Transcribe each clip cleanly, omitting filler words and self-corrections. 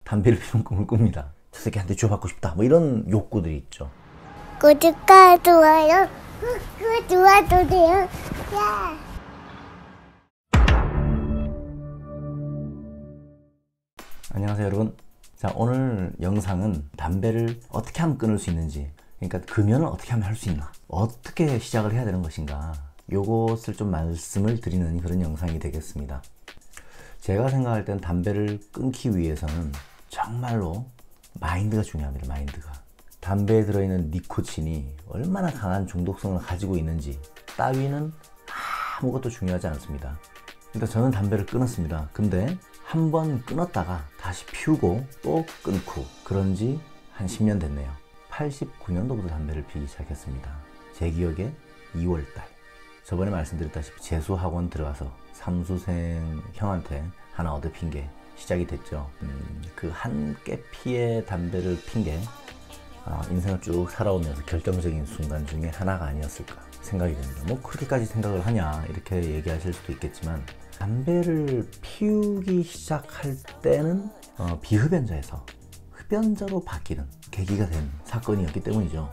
담배를 피우는 꿈을 꿉니다. 저 새끼한테 쥐어받고 싶다. 뭐 이런 욕구들이 있죠. 구독과 좋아요 눌러주세요. 안녕하세요 여러분. 자, 오늘 영상은 담배를 어떻게 하면 끊을 수 있는지, 그러니까 금연을 어떻게 하면 할 수 있나, 어떻게 시작을 해야 되는 것인가, 요것을 좀 말씀을 드리는 그런 영상이 되겠습니다. 제가 생각할 땐 담배를 끊기 위해서는 정말로 마인드가 중요합니다. 마인드가. 담배에 들어있는 니코틴이 얼마나 강한 중독성을 가지고 있는지 따위는 아무것도 중요하지 않습니다. 일단 저는 담배를 끊었습니다. 근데 한 번 끊었다가 다시 피우고 또 끊고 그런 지 한 10년 됐네요. 89년도부터 담배를 피우기 시작했습니다. 제 기억에 2월달. 저번에 말씀드렸다시피 재수학원 들어가서 삼수생 형한테 하나 얻어 핀 게 시작이 됐죠. 그 한 깨피의 담배를 핀 게 인생을 쭉 살아오면서 결정적인 순간 중에 하나가 아니었을까 생각이 됩니다. 뭐 그렇게까지 생각을 하냐 이렇게 얘기하실 수도 있겠지만, 담배를 피우기 시작할 때는 비흡연자에서 흡연자로 바뀌는 계기가 된 사건이었기 때문이죠.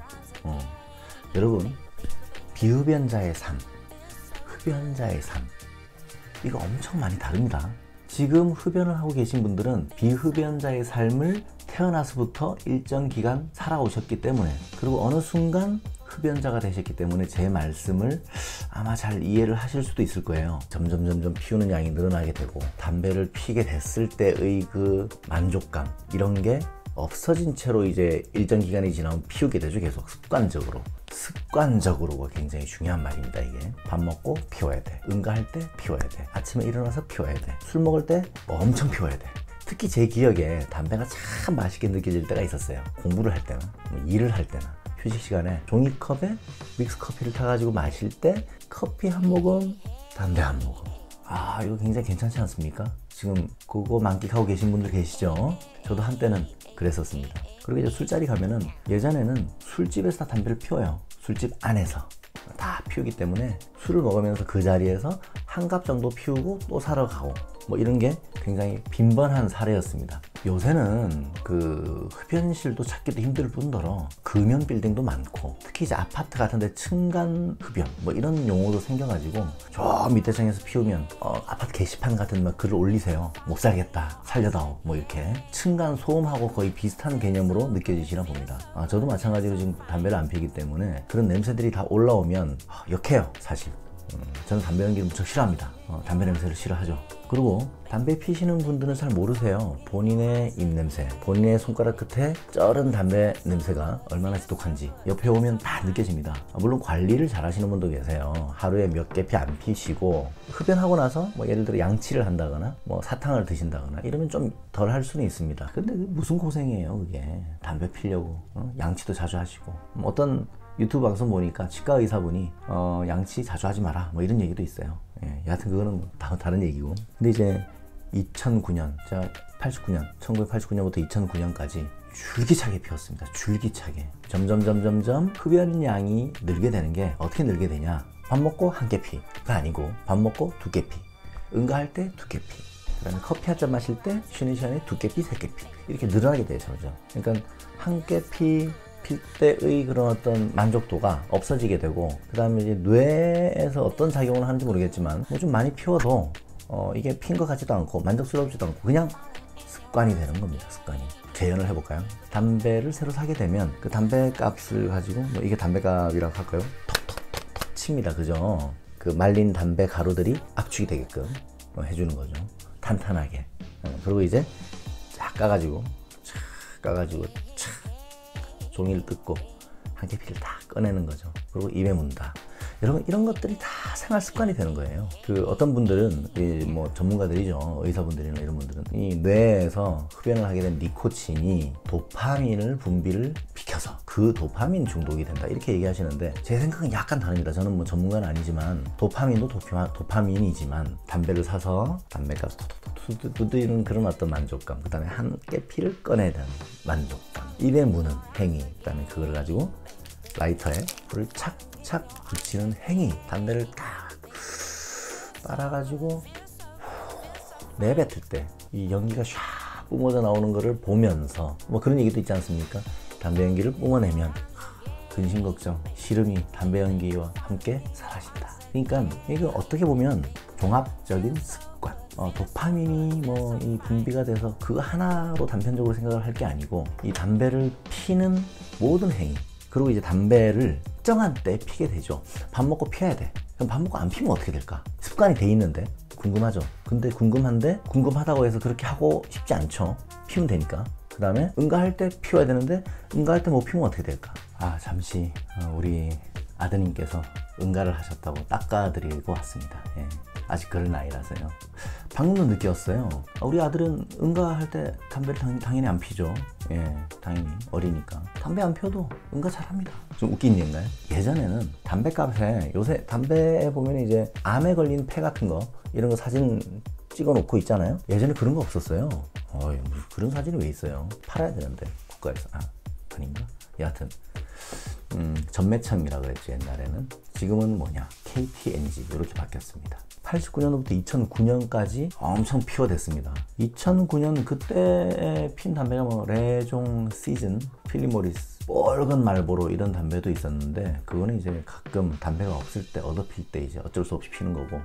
여러분, 비흡연자의 삶, 흡연자의 삶, 이거 엄청 많이 다릅니다. 지금 흡연을 하고 계신 분들은 비흡연자의 삶을 태어나서부터 일정 기간 살아오셨기 때문에, 그리고 어느 순간 흡연자가 되셨기 때문에 제 말씀을 아마 잘 이해를 하실 수도 있을 거예요. 점점 피우는 양이 늘어나게 되고 담배를 피게 됐을 때의 그 만족감, 이런 게 없어진 채로 이제 일정 기간이 지나면 피우게 되죠. 계속 습관적으로가 굉장히 중요한 말입니다. 이게 밥 먹고 피워야 돼, 응가할 때 피워야 돼, 아침에 일어나서 피워야 돼, 술 먹을 때 엄청 피워야 돼. 특히 제 기억에 담배가 참 맛있게 느껴질 때가 있었어요. 공부를 할 때나 일을 할 때나 휴식 시간에 종이컵에 믹스커피를 타가지고 마실 때 커피 한 모금, 담배 한 모금. 이거 굉장히 괜찮지 않습니까? 지금 그거 만끽하고 계신 분들 계시죠? 저도 한때는 그랬었습니다. 그리고 이제 술자리 가면은, 예전에는 술집에서 다 담배를 피워요. 술집 안에서 다 피우기 때문에 술을 먹으면서 그 자리에서 한 갑 정도 피우고 또 사러 가고, 뭐 이런 게 굉장히 빈번한 사례였습니다. 요새는 그 흡연실도 찾기도 힘들 뿐더러 금연 빌딩도 많고, 특히 이제 아파트 같은 데 층간 흡연 뭐 이런 용어도 생겨가지고, 저 밑에 층에서 피우면 아파트 게시판 같은 막 글을 올리세요. 못 살겠다, 살려다오, 뭐 이렇게 층간 소음하고 거의 비슷한 개념으로 느껴지시나 봅니다. 저도 마찬가지로 지금 담배를 안 피우기 때문에 그런 냄새들이 다 올라오면 역해요. 사실 저는 담배 연기를 무척 싫어합니다. 담배 냄새를 싫어하죠. 그리고 담배 피시는 분들은 잘 모르세요. 본인의 입냄새, 본인의 손가락 끝에 쩔은 담배 냄새가 얼마나 지독한지 옆에 오면 다 느껴집니다. 물론 관리를 잘 하시는 분도 계세요. 하루에 몇 개 피 안 피시고 흡연하고 나서 뭐 예를 들어 양치를 한다거나 뭐 사탕을 드신다거나 이러면 좀 덜 할 수는 있습니다. 근데 무슨 고생이에요 그게. 담배 피려고 양치도 자주 하시고, 어떤 유튜브 방송 보니까 치과 의사분이 양치 자주 하지 마라 뭐 이런 얘기도 있어요. 여하튼 그거는 뭐 다른 얘기고. 근데 이제 2009년, 제가 1989년부터 2009년까지 줄기차게 피웠습니다. 줄기차게. 점점 흡연량이 늘게 되는 게 어떻게 늘게 되냐, 밥 먹고 한 개 피가 아니고 밥 먹고 두 개 피, 응가할 때 두 개 피, 그 다음에 커피 한 잔 마실 때 쉬는 시간에 두 개 피, 세 개 피, 이렇게 늘어나게 되죠. 그러니까 한 개 필 때의 그런 어떤 만족도가 없어지게 되고, 그 다음에 이제 뇌에서 어떤 작용을 하는지 모르겠지만 뭐 좀 많이 피워도 이게 핀 것 같지도 않고 만족스럽지도 않고 그냥 습관이 되는 겁니다. 습관이. 재현을 해볼까요? 담배를 새로 사게 되면 그 담배 값을 가지고, 뭐 이게 담배 값이라고 할까요? 톡톡톡톡 칩니다. 그죠? 그 말린 담배 가루들이 압축이 되게끔 해주는 거죠. 탄탄하게. 그리고 이제 쫙 까가지고 종이를 뜯고 한 개 피를 다 꺼내는 거죠. 그리고 입에 문다. 여러분, 이런 것들이 다 생활 습관이 되는 거예요. 그 어떤 분들은 뭐 전문가들이죠. 의사분들이나 이런 분들은 이 뇌에서 흡연을 하게 된 니코틴이 도파민을 분비를 비켜서 그 도파민 중독이 된다 이렇게 얘기하시는데, 제 생각은 약간 다릅니다. 저는 뭐 전문가는 아니지만 도파민도 도파민이지만 담배를 사서 담배값 두드리는 그런 어떤 만족감, 그 다음에 한 깨피를 꺼내는 만족감, 입에 무는 행위, 그 다음에 그걸 가지고 라이터에 불을 착착 붙이는 행위, 담배를 딱 빨아가지고 내뱉을 때 이 연기가 샥 뿜어져 나오는 거를 보면서 뭐 그런 얘기도 있지 않습니까? 담배 연기를 뿜어내면 근심 걱정, 시름이 담배 연기와 함께 사라진다. 그러니까 이거 어떻게 보면 종합적인 습관, 도파민이 뭐 이 분비가 돼서 그거 하나로 단편적으로 생각을 할 게 아니고 이 담배를 피는 모든 행위, 그리고 이제 담배를 특정한 때 피게 되죠. 밥 먹고 피워야 돼. 그럼 밥 먹고 안 피면 어떻게 될까? 습관이 돼 있는데 궁금하죠. 근데 궁금한데 궁금하다고 해서 그렇게 하고 싶지 않죠. 피우면 되니까. 그 다음에 응가할 때 피워야 되는데 응가할 때 못 피우면 어떻게 될까? 잠시 우리 아드님께서 응가를 하셨다고 닦아드리고 왔습니다. 예. 아직 그럴 나이라서요. 방금도 느꼈어요. 우리 아들은 응가할 때 담배를 당연히 안 피죠. 예, 당연히 어리니까. 담배 안 피워도 응가 잘합니다. 좀 웃긴 일인가요? 예전에는 담배값에, 요새 담배에 보면 이제 암에 걸린 폐 같은 거 이런 거 사진 찍어 놓고 있잖아요. 예전에 그런 거 없었어요. 그런 사진이 왜 있어요? 팔아야 되는데 국가에서. 아닌가? 여하튼 전매청이라고 그랬죠 옛날에는. 지금은 뭐냐, KTNG 이렇게 바뀌었습니다. 89년부터 2009년까지 엄청 피워댔습니다. 2009년 그때 핀 담배가 뭐 레종, 시즌, 필립 모리스, 뻘건 말보로 이런 담배도 있었는데, 그거는 이제 가끔 담배가 없을 때, 얻어필 때 이제 어쩔 수 없이 피는 거고,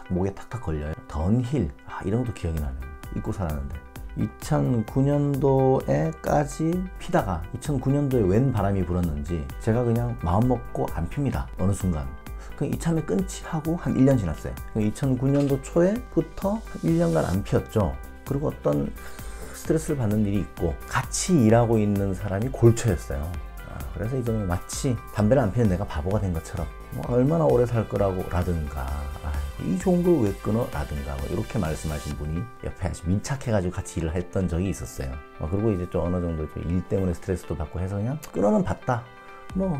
목에 탁탁 걸려요. 던힐, 이런 것도 기억이 나네요. 잊고 살았는데 2009년도에까지 피다가 2009년도에 웬 바람이 불었는지 제가 그냥 마음 먹고 안 핍니다. 어느 순간 이참에 끊지 하고 한 1년 지났어요. 2009년도 초에부터 한 1년간 안 피웠죠. 그리고 어떤 스트레스를 받는 일이 있고 같이 일하고 있는 사람이 골초였어요. 그래서 이제 마치 담배를 안 피는 내가 바보가 된 것처럼 얼마나 오래 살 거라고 라든가, 이 좋은 걸 왜 끊어? 라든가 이렇게 말씀하신 분이 옆에 아주 밀착해가지고 같이 일을 했던 적이 있었어요. 그리고 이제 좀 어느 정도 일 때문에 스트레스도 받고 해서 그냥 끊어는 봤다.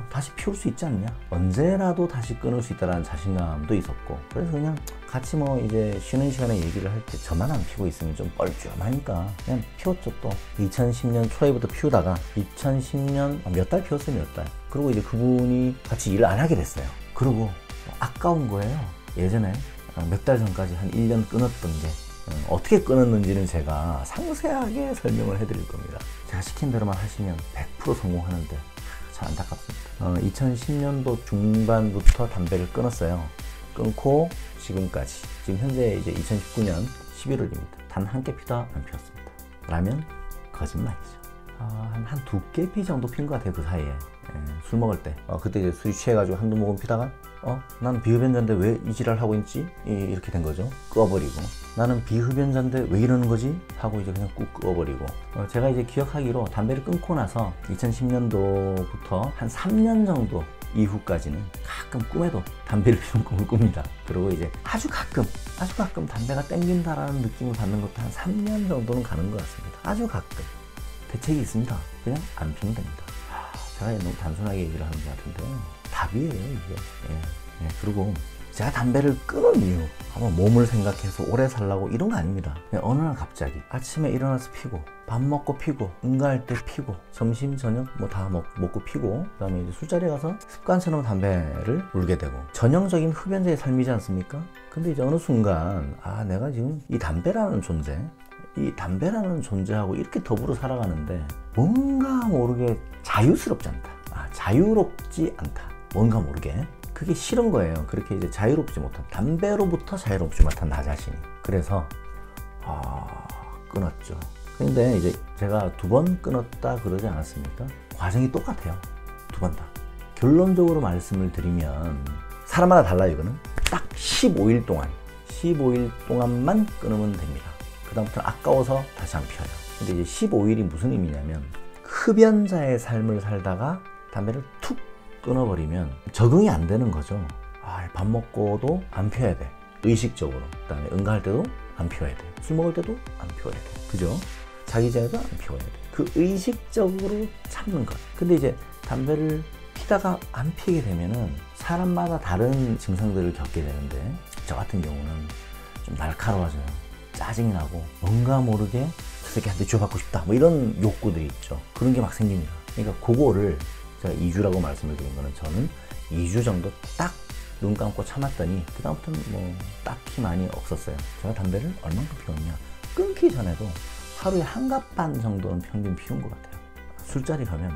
다시 피울 수 있지 않냐? 언제라도 다시 끊을 수 있다는 자신감도 있었고, 그래서 그냥 같이 이제 쉬는 시간에 얘기를 할 때 저만 안 피고 있으면 좀 뻘쭘하니까 그냥 피웠죠. 또 2010년 초에부터 피우다가 2010년 몇 달 피웠어요. 몇 달. 그리고 이제 그분이 같이 일을 안 하게 됐어요. 그리고 아까운 거예요. 예전에 몇 달 전까지 한 1년 끊었던 게 어떻게 끊었는지는 제가 상세하게 설명을 해드릴 겁니다. 제가 시킨 대로만 하시면 100% 성공하는데 참 안타깝습니다. 2010년도 중반부터 담배를 끊었어요. 끊고 지금까지, 지금 현재 이제 2019년 11월입니다. 단 한 깨 피다 안 피웠습니다. 라면 거짓말이죠. 한 두 개 피 정도 핀 것 같아요. 그 사이에 술 먹을 때 그때 이제 술이 취해가지고 한두 모금 피다가 난 비흡연자인데 왜 이 지랄 하고 있지? 이렇게 된 거죠. 꺼버리고, 나는 비흡연자인데 왜 이러는 거지? 하고 이제 그냥 꾹 꺼버리고. 제가 이제 기억하기로 담배를 끊고 나서 2010년도부터 한 3년 정도 이후까지는 가끔 꿈에도 담배를 피우는 꿈을 꿉니다. 그리고 이제 아주 가끔 담배가 땡긴다라는 느낌을 받는 것도 한 3년 정도는 가는 것 같습니다. 아주 가끔. 대책이 있습니다. 그냥 안 피우면 됩니다. 제가 너무 단순하게 얘기를 하는 것 같은데요. 답이에요, 이게. 그리고 제가 담배를 끊은 이유, 아마 몸을 생각해서 오래 살라고 이런 거 아닙니다. 그냥 어느 날 갑자기 아침에 일어나서 피고, 밥 먹고 피고, 응가할 때 피고, 점심, 저녁 다 먹고 피고, 그 다음에 이제 술자리에 가서 습관처럼 담배를 물게 되고, 전형적인 흡연자의 삶이지 않습니까? 근데 이제 어느 순간 내가 지금 이 담배라는 존재하고 이렇게 더불어 살아가는데 뭔가 모르게 자유스럽지 않다. 자유롭지 않다. 뭔가 모르게. 그게 싫은 거예요. 그렇게 이제 자유롭지 못한, 담배로부터 자유롭지 못한 나 자신이. 그래서 끊었죠. 근데 이제 제가 2번 끊었다 그러지 않았습니까? 과정이 똑같아요. 2번 다. 결론적으로 말씀을 드리면 사람마다 달라요. 이거는 딱 15일 동안만 끊으면 됩니다. 그 다음부터는 아까워서 다시 안 피워요. 근데 이제 15일이 무슨 의미냐면, 흡연자의 삶을 살다가 담배를 툭 끊어버리면 적응이 안 되는 거죠. 밥 먹고도 안 피워야 돼. 의식적으로. 그 다음에 응가할 때도 안 피워야 돼. 술 먹을 때도 안 피워야 돼. 그죠? 자기 전에도 안 피워야 돼. 그 의식적으로 참는 것. 근데 이제 담배를 피다가 안 피게 되면은 사람마다 다른 증상들을 겪게 되는데, 저 같은 경우는 좀 날카로워져요. 짜증이 나고 뭔가 모르게 저 새끼한테 쥐어받고 싶다 이런 욕구들이 있죠. 그런 게 막 생깁니다. 그러니까 그거를 제가 2주라고 말씀을 드린 거는, 저는 2주 정도 딱 눈 감고 참았더니 그 다음부터는 딱히 많이 없었어요. 제가 담배를 얼만큼 피웠냐, 끊기 전에도 하루에 한 갑 반 정도는 평균 피운 것 같아요. 술자리 가면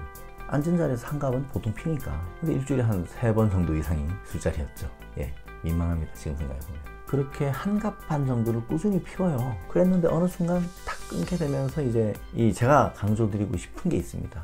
앉은 자리에서 한 갑은 보통 피니까. 근데 일주일에 한 3번 정도 이상이 술자리였죠. 예, 민망합니다. 지금 생각해보면. 그렇게 한 갑 반 정도를 꾸준히 피워요. 그랬는데 어느 순간 탁 끊게 되면서 이제 제가 강조드리고 싶은 게 있습니다.